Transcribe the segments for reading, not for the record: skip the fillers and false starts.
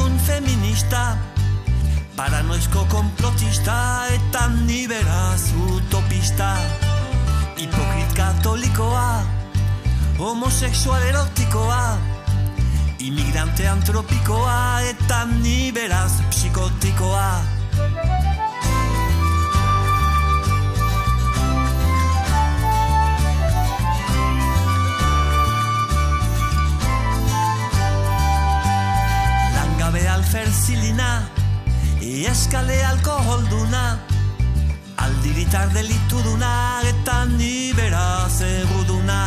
Euskaldun feminista, paranoizko konplotista, eta ni beraz utopista. Hipokrit katolikoa, homosexual erotikoa, imigrante antropikoa, eta ni beraz psikotikoa. Langabe alferzilina, eskale alkoholduna, aldiritar delituduna, eta ni beraz erruduna.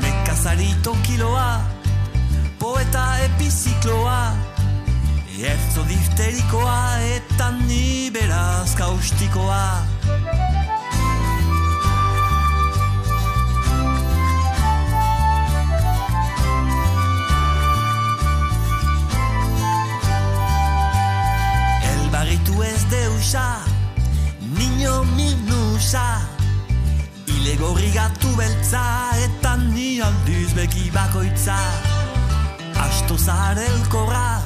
Nekazari tokiloa, poeta epizikloa, erzo difterikoa, eta ni beraz kaustikoa. Elbarritu ez deusa, niño minusa, ilegorri gatu beltza, eta ni aldiz beki bakoitza. Asto zaharelkorra,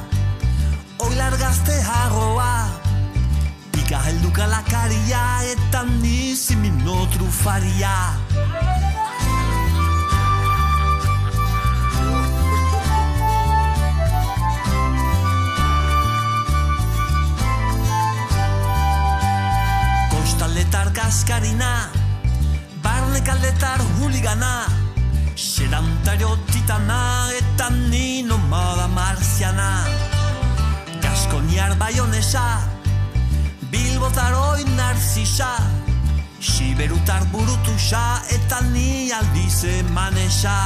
oilar gazte harroa, pika helduka lakaria, eta ni zimino trufaria. Kostaldetar kaskarina, barnekaldetar huligana, xerantario titana, eta ni nomada marziana. Gaskoniar baionesa, bilbotar oi narzisa, siberutar burutusa, eta ni aldiz emanesa.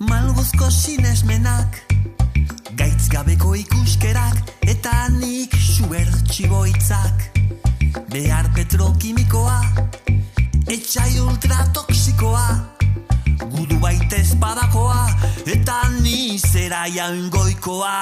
Malguzko sinesmenak, gaitzgabeko ikuskerak, eta nik suer txiboitzak. Behar petrokimikoa, etxai ultratoxikoa, gudu baitez badakoa, eta ni zera jaungoikoa.